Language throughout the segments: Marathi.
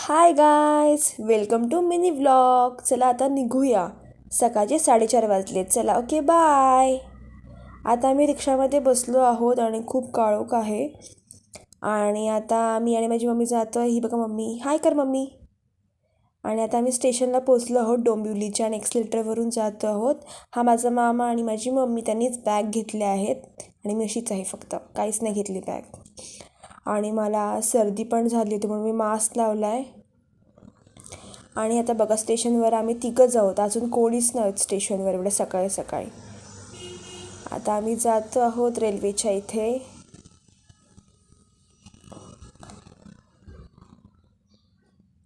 High guys, welcome to mini vlog. चला आता निघूया. सकाळचे 4:30 वाजले. चला ओके बाय. आता आम्ही रिक्षामध्ये बसलो आहोत आणि खूप काळोख आहे. आणि आता मी आणि माझी मम्मी जातो आहे. ही बघा मम्मी, हाय कर मम्मी. आणि आता आम्ही स्टेशनला पोचलो आहोत. डोंबिवलीच्या आणि एक्सलेटरवरून जातो आहोत. हा माझा मामा आणि माझी मम्मी, त्यांनीच बॅग घेतल्या आहेत आणि मी अशीच आहे, फक्त काहीच नाही घेतली बॅग. आणि मला सर्दी पण झाली होती म्हणून मी मास्क लावला आहे. आणि आता बघा, स्टेशनवर आम्ही तिघंच आहोत, अजून कोणीच नाहीत स्टेशनवर एवढं सकाळी सकाळी. आता आम्ही जातो आहोत रेल्वेच्या इथे.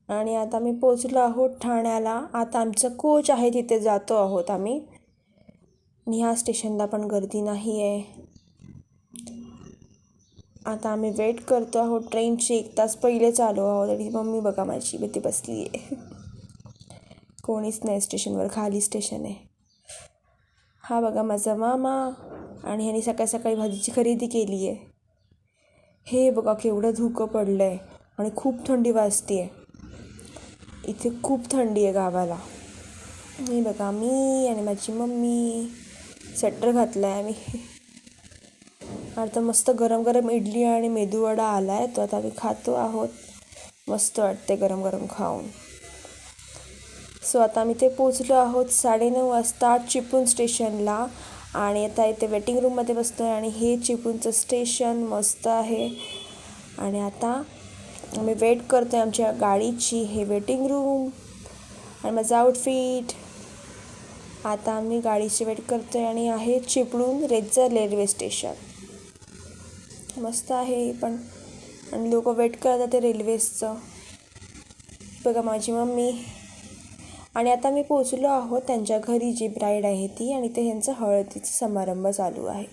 आणि आता आम्ही पोचलो आहोत ठाण्याला. आता आमचं कोच आहे, तिथे जातो आहोत आम्ही. आणि ह्या स्टेशनला पण गर्दी नाही आहे. आता आम्ही वेट करतो आहोत ट्रेनची. 1 तास पहिले चालू आहोत. आणि मम्मी बघा माझी ती बसली आहे. कोणीच नाही स्टेशनवर, खाली स्टेशन आहे. हा बघा माझा मामा. आणि ह्याने सकाळी सकाळी भाजीची खरेदी केली आहे. हे बघा केवढं धुकं पडलं आहे आणि खूप थंडी वाजते आहे. इथे खूप थंडी आहे गावाला. हे बघा मी आणि माझी मम्मी स्वेटर घातला आहे आम्ही. आता मस्त गरम गरम इडली आणि मेदूवडा आला आहे, तो आता आम्ही खातो आहोत. मस्त वाटते गरम गरम खाऊन. सो आता आम्ही ते पोचलो आहोत 9:30 वाजता चिपळूण स्टेशनला. आणि आता इथे वेटिंग रूममध्ये बसतो आहे. आणि हे चिपळूणचं स्टेशन मस्त आहे. आणि आता आम्ही वेट करतो आहे आमच्या गाडीची. हे वेटिंग रूम आणि माझं आउटफिट. आता आम्ही गाडीची वेट करतो आहे. आणि आहे चिपळूण रेल्वे स्टेशन. मस्त आहे पण. आणि लोक वेट करतात ते रेल्वेचं. बघा माझी मम्मी. आणि आता मी पोचलो आहोत त्यांच्या घरी, जी ब्राईड आहे ती. आणि ते ह्यांचं हळदीचा समारंभ चालू आहे.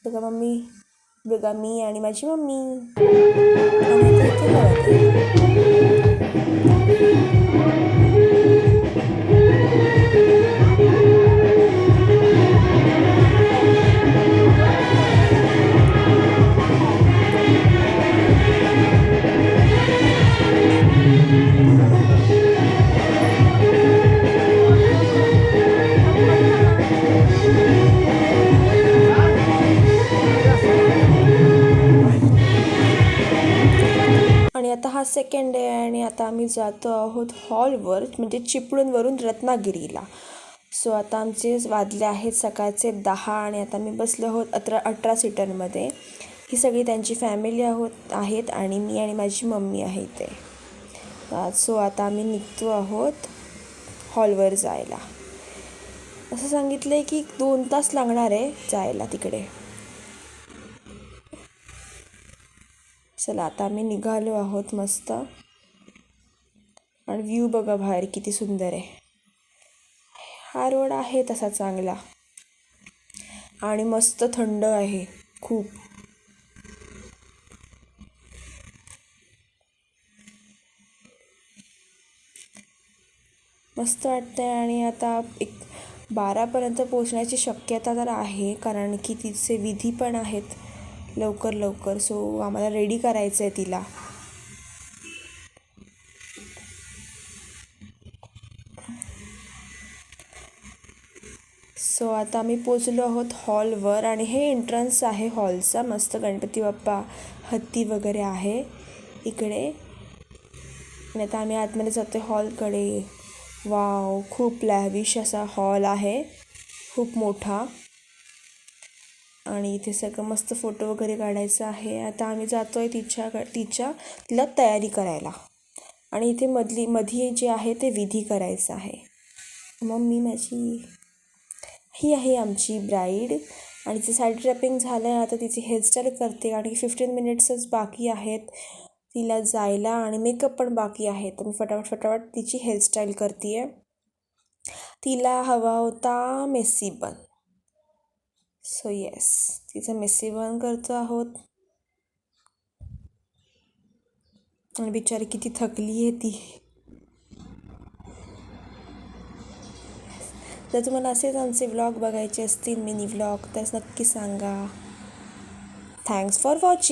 बघा मम्मी, बघा मी आणि माझी मम्मी. आणि आता इथे हळद आहे. आणि आता हा सेकंड डे आहे. आणि आता आम्ही जातो आहोत हॉलवर, म्हणजे चिपळूणवरून रत्नागिरीला. सो आता आमचे वाजले आहेत सकाळचे 10. आणि आता मी बसलो आहोत 18 सीटरमध्ये. ही सगळी त्यांची फॅमिली आहेत आणि मी आणि माझी मम्मी आहे इथे. सो आता आम्ही निघतो आहोत हॉलवर जायला. असं सांगितलं आहे की 2 तास लागणार आहे जायला तिकडे. चला आता आम्ही निघालो आहोत मस्त. आणि व्ह्यू बघा बाहेर किती सुंदर आहे. हा रोड आहे तसा चांगला. आणि मस्त थंड आहे खूप. मस्त वाटतं आहे. आणि आता 12पर्यंत पोचण्याची शक्यता तर आहे, कारण की तिचे विधी पण आहेत लवकर लवकर. सो आम्हाला रेडी करायचं आहे तिला. सो आता आम्ही पोचलो आहोत हॉलवर. आणि हे एंट्रन्स आहे हॉलचा. मस्त गणपती बाप्पा, हत्ती वगैरे आहे इकडे. आणि आता आम्ही आतमध्ये जातो हॉलकडे. वाव, खूप लॅविश असा हॉल आहे, खूप मोठा. आणि इथे सगळं मस्त फोटो वगैरे काढायचं आहे. आता आम्ही जातो आहे तिला तयारी करायला. आणि इथे मध्ये जे आहे ते विधी करायचं आहे. मम्मी माझी, ही आहे आमची ब्राईड. आणि तिचं साडी ड्रॅपिंग झालं आहे. आता तिची हेअरस्टाईल करते आणि 15 मिनिट्सच बाकी आहेत तिला जायला. आणि मेकअप पण बाकी आहे. तर मी फटाफट तिची हेअरस्टाईल करते आहे. तिला हवा होता मेसी बन. सो येस, तिचं मेसी बन करतो आहोत. आणि बिचारी किती थकली आहे ती. जर तुम्हाला असेच आमचे व्लॉग बघायचे असतील, मिनी व्लॉग, तर नक्की सांगा. Thanks for watching.